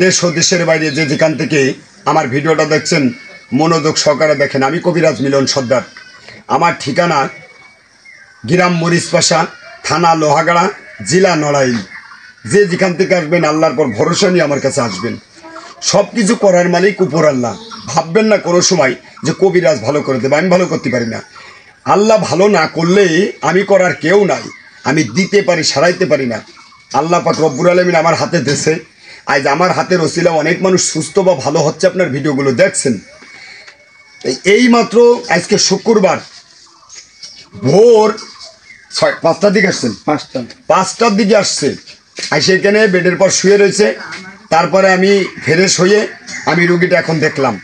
দেশ ও দেশের বাইরে যে যেখান থেকে আমার ভিডিওটা দেখছেন মনোযোগ সহকারে দেখেন। আমি কবিরাজ মিলন সর্দার। আমার ঠিকানা গ্রাম মরিচপাশা, থানা লোহাগাড়া, জেলা নড়াইল। যে যেখান থেকে আসবেন আল্লাহর পর ভরসা নিয়ে আমার কাছে আসবেন। সব কিছু করার মালিক উপর আল্লাহ। ভাববেন না কোনো সময় যে কবিরাজ ভালো করে দেবে, আমি ভালো করতে পারি না। আল্লাহ ভালো না করলে আমি করার কেউ নাই। আমি দিতে পারি, সারাইতে পারি না। আল্লাহ পাক রব্বুল আলামিন আমার হাতে দেশে। আজ আমার হাতের ওসিলা অনেক মানুষ সুস্থ বা ভালো হচ্ছে। আপনার ভিডিওগুলো দেখছেন। এই মাত্র আজকে শুক্রবার ভোর 5টার দিকে আসছেন, 5টার দিকে আসছে। আর সেখানে বেডের পর শুয়ে রয়েছে। তারপরে আমি ফ্রেশ হয়ে আমি রুগীটা এখন দেখলাম।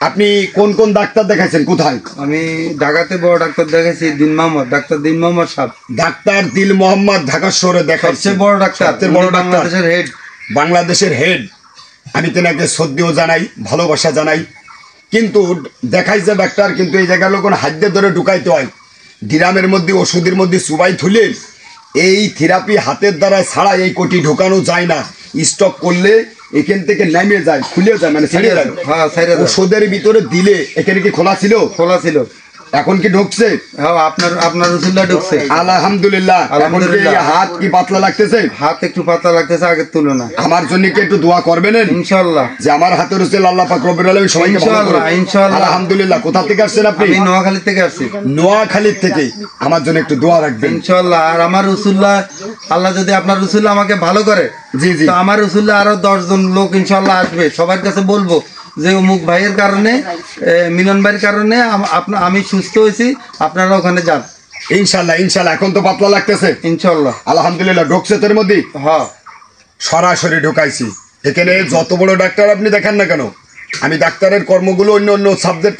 আপনি কোন কোন ডাক্তার দেখাইছেন, কোথায়? আমি ঢাকাতে বড় ডাক্তার দেখাইছি, দিন মোহাম্মদ, ডাক্তার দিন মোহাম্মদ সাহেব। ডাক্তার দিল মোহাম্মদ ঢাকা শহরে দেখাচ্ছে, বড় ডাক্তার, বড় ডাক্তার, বাংলাদেশের হেড। বাংলাদেশের হেড। আমি তেনাকে শ্রদ্ধেয় জানাই, ভালোবাসা জানাই। কিন্তু দেখাইছে ডাক্তার, কিন্তু এই জায়গার লোক হাত ধরে ঢুকাইতে হয়। গ্রামের মধ্যে ওষুধের মধ্যে চুবাই থুলে এই থেরাপি হাতের দ্বারা ছাড়া এই কোটি ঢোকানো যায় না। স্টক করলে এখান থেকে নেমে যায়, খুলে যায়, মানে ছেড়ে যায়। ওষুধের ভিতরে দিলে এখানে কি খোলা ছিল? খোলা ছিল। এখন কি ঢুকছে? হ্যাঁ, আপনার রসুল্লাহ ঢুকছে আলহামদুলিল্লাহ। এখন কি হাত কি পাতলা লাগতেছে? হাত একটু পাতলা লাগতেছে আগের তুলনায়। আমার জন্য কি একটু দোয়া করবেন ইনশাআল্লাহ, যে আমার হাতের রসুল আল্লাহ পাক রব্বুল আলামিন সবাইকে ভালো করুন ইনশাআল্লাহ। আলহামদুলিল্লাহ। কোথা থেকে আসছেন আপনি? আমি নোয়াখালী থেকে আসছি। নোয়াখালী থেকে। আমার জন্য একটু দোয়া রাখবেন ইনশাআল্লাহ। আর আমার রসুল্লাহ, আল্লাহ যদি আপনার রসুল্লাহ আমাকে ভালো করে, জি জি, তো আমার রসুল্লাহ আরো 10 জন লোক ইনশাআল্লাহ আসবে। সবার কাছে বলবো যে অমুক ভাইয়ের কারণে, মিলন ভাইয়ের কারণে আমি সুস্থ হয়েছি, আপনারা ওখানে যান ইনশাআল্লাহ। ইনশাআল্লাহ। এখন তো পাতলা লাগতেছে ইনশাআল্লাহ। আলহামদুলিল্লাহ। ঢুকছে তোর মধ্যে? হ্যাঁ, সরাসরি ঢুকাইছি। এখানে যত বড় ডাক্তার আপনি দেখান না কেন, আমি ডাক্তারের কর্মগুলো অন্য অন্য সাবজেক্ট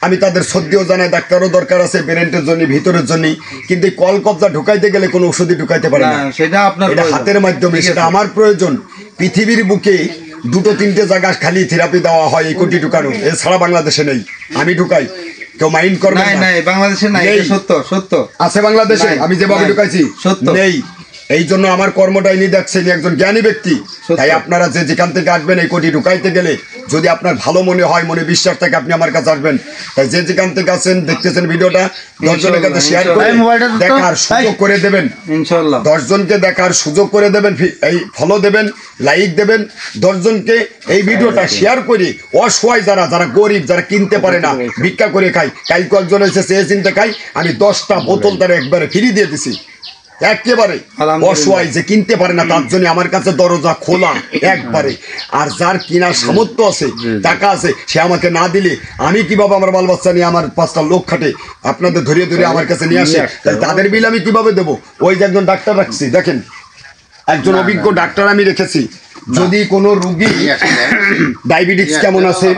আমি তাদের শ্রদ্ধেয় জানাই। ডাক্তারও দরকার আছে ব্রেনের জন্য, ভিতরের জন্য। কিন্তু কল কবজা ঢুকাইতে গেলে কোনো ওষুধই ঢুকাইতে পারে না। সেটা আপনার হাতের মাধ্যমে, সেটা আমার প্রয়োজন। পৃথিবীর বুকে 2-3টে জায়গা খালি থেরাপি দেওয়া হয় এই কোটি ঢুকানো, এছাড়া বাংলাদেশে নেই। আমি ঢুকাই, কেউ মাইন্ড করবে না। নাই, বাংলাদেশে নাই। সত্য সত্য আছে বাংলাদেশে, আমি যেভাবে ঢুকাইছি সত্য নেই। এই জন্য আমার কর্মটাই নিয়ে দেখছেন একজন জ্ঞানী ব্যক্তি। তাই আপনারা যে যেখান থেকে আসবেন এই কোটি ঢুকাইতে গেলে, যদি আপনার ভালো মনে হয়, মনে বিশ্বাস থাকে, আপনি আমার কাছে আসবেন। তাই যে যেখান থেকে আছেন, দেখতেছেন ভিডিওটা, 10 জনের কাছে শেয়ার করে দেখার সুযোগ করে দেবেন ইনশাআল্লাহ। 10 জনকে দেখার সুযোগ করে দেবেন, এই ফলো দেবেন, লাইক দেবেন। 10 জনকে এই ভিডিওটা শেয়ার করে, অসহায় যারা গরিব, যারা কিনতে পারে না, ভিক্ষা করে খায়, কাল কয়েকজন এসে চেয়ে চিনতে খাই, আমি 10টা বোতল তারা একবারে ফ্রি দিয়ে দিছি। একেবারে অসহায় যে কিনতে পারে না, তার জন্য আমার কাছে দরজা খোলা একবারে। আর যার কেনার সামর্থ্য আছে, টাকা আছে, সে তাকে না দিলে আমি কিভাবে আমার বাল বাচ্চা নিয়ে, আমার 5টা লোক খাটে, আপনাদের ধরিয়ে ধরে আমার কাছে নিয়ে আসে, তাদের বিল আমি কিভাবে দেবো? ওই যে একজন ডাক্তার রাখছি, দেখেন, একজন অভিজ্ঞ ডাক্তার আমি রেখেছি। যদি কোনো রুগী ডায়াবেটিস কেমন আছে,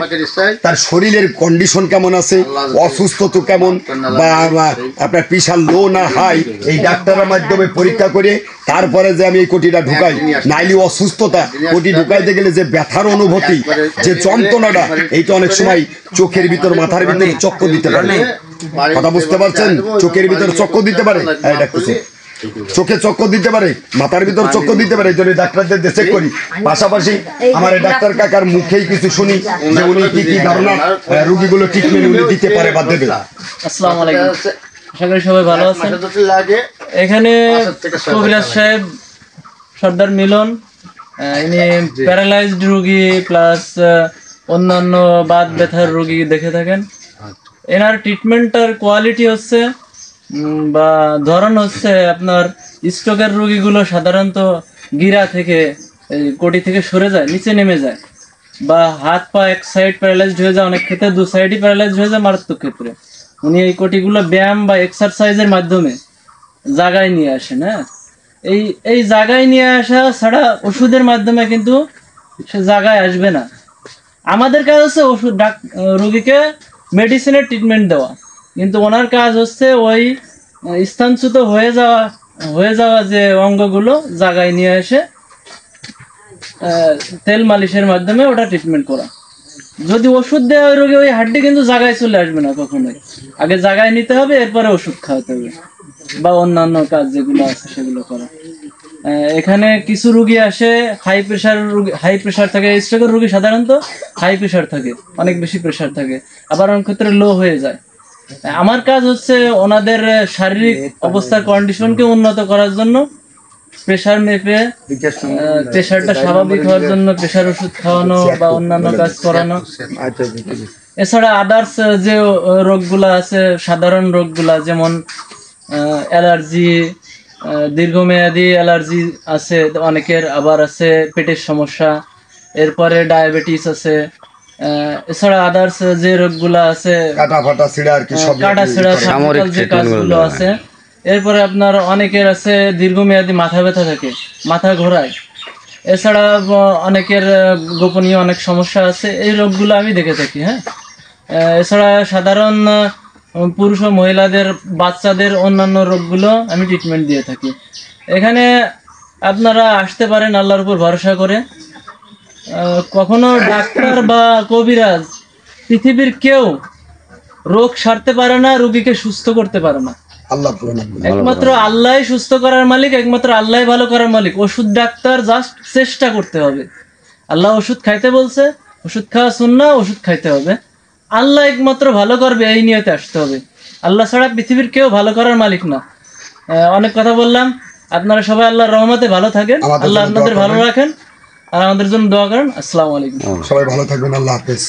তার শরীরের কন্ডিশন কেমন আছে, অসুস্থতা কেমন, বা আপনার প্রেশার লো না হাই, এই ডাক্তারের মাধ্যমে পরীক্ষা করে তারপরে যে আমি এই কোটিটা ঢুকাই। নাইলে অসুস্থতা, কোটি ঢুকাইতে গেলে যে ব্যথার অনুভূতি, যে যন্ত্রণাটা, এইটা অনেক সময় চোখের ভিতর, মাথার ভিতরে চক্কর দিতে পারে। কথা বুঝতে পারছেন? চোখের ভিতরে চক্কর দিতে পারে, চোখে চক্কর দিতে পারে, মাথার ভিতর চক্কর দিতে পারে। এই জন্য ডাক্তারদের দেশে করি। পাশাপাশি আমার এই ডাক্তার কাকার মুখেই কিছু শুনি যে উনি কি কি ধারণা রুগীগুলো ট্রিটমেন্ট উনি দিতে পারে বা দেবে। আসসালামু আলাইকুম, আশা করি সবাই ভালো আছেন। এখানে কবিরাজ সাহেব সর্দার মিলন, ইনি প্যারালাইজড রুগী প্লাস অন্যান্য বাত ব্যথার রুগী দেখে থাকেন। এনার ট্রিটমেন্টটার কোয়ালিটি হচ্ছে বা ধরন হচ্ছে, আপনার স্ট্রোকের রোগীগুলো সাধারণত গিরা থেকে, কোটি থেকে সরে যায়, নিচে নেমে যায়, বা হাত পা এক সাইড প্যারালাইজড হয়ে যায়, অনেক ক্ষেত্রে 2 সাইডই প্যারালাইজড হয়ে যায় মারাত্মক ক্ষেত্রে। উনি এই কোটিগুলো ব্যায়াম বা এক্সারসাইজের মাধ্যমে জায়গায় নিয়ে আসেন। হ্যাঁ, এই জায়গায় নিয়ে আসা ছাড়া ওষুধের মাধ্যমে কিন্তু সে জায়গায় আসবে না। আমাদের কাজ হচ্ছে ওষুধ রোগীকে মেডিসিনের ট্রিটমেন্ট দেওয়া, কিন্তু ওনার কাজ হচ্ছে ওই স্থানচ্যুত হয়ে যাওয়া যে অঙ্গগুলো জায়গায় নিয়ে এসে তেল মালিশের মাধ্যমে ওটা ট্রিটমেন্ট করা। যদি ওষুধ দেওয়া ওই রোগী, ওই হাড্ডি কিন্তু জায়গায় চলে আসবে না কখনোই। আগে জায়গায় নিতে হবে, এরপরে ওষুধ খাওয়াতে হবে বা অন্যান্য কাজ যেগুলো আছে সেগুলো করা। এখানে কিছু রোগী আসে হাই প্রেশার থাকে, স্ট্রোকের রোগী সাধারণত হাই প্রেশার থাকে, অনেক বেশি প্রেশার থাকে, আবার অনেক ক্ষেত্রে লো হয়ে যায়। আমার কাজ হচ্ছে ওনাদের শারীরিক অবস্থার কন্ডিশনকে উন্নত করার জন্য প্রেশার মেপে প্রেশারটা স্বাভাবিক হওয়ার জন্য প্রেশার ওষুধ খাওয়ানো বা অন্যান্য কাজ করানো। এছাড়া আদার্স যে রোগগুলা আছে, সাধারণ রোগগুলা যেমন অ্যালার্জি, দীর্ঘমেয়াদী অ্যালার্জি আছে অনেকের, আবার আছে পেটের সমস্যা, এরপরে ডায়াবেটিস আছে। এছাড়া আদার্স যে রোগগুলা আছে, কাটা ফাটা ছিঁড়া আর কি সব কাটা ছেঁড়া সামরিক যে কাজগুলো আছে। এরপরে আপনার অনেকের আছে দীর্ঘমেয়াদী মাথা ব্যথা থাকে, মাথা ঘোরায়। এছাড়া অনেকের গোপনীয় অনেক সমস্যা আছে, এই রোগগুলো আমি দেখে থাকি। হ্যাঁ, এছাড়া সাধারণ পুরুষ ও মহিলাদের, বাচ্চাদের অন্যান্য রোগগুলো আমি ট্রিটমেন্ট দিয়ে থাকি। এখানে আপনারা আসতে পারেন আল্লাহর উপর ভরসা করে। কখনো ডাক্তার বা কবিরাজ পৃথিবীর কেউ রোগ সারতে পারে না, রোগীকে সুস্থ করতে পারে না। আল্লাহ একমাত্র আল্লাহই সুস্থ করার মালিক, একমাত্র আল্লাহই ভালো করার মালিক। ওষুধ ডাক্তার জাস্ট চেষ্টা করতে হবে। আল্লাহ ওষুধ খাইতে বলছে, ওষুধ খাওয়া সুন্নাহ, ওষুধ খাইতে হবে। আল্লাহ একমাত্র ভালো করবে, এই নিয়তে আসতে হবে। আল্লাহ ছাড়া পৃথিবীর কেউ ভালো করার মালিক না। অনেক কথা বললাম, আপনারা সবাই আল্লাহর রহমতে ভালো থাকেন, আল্লাহ আপনাদের ভালো রাখেন, আর আমাদের জন্য দোয়া করেন। আসসালামু আলাইকুম। সবাই ভালো থাকবেন, আল্লাহ হাফেজ।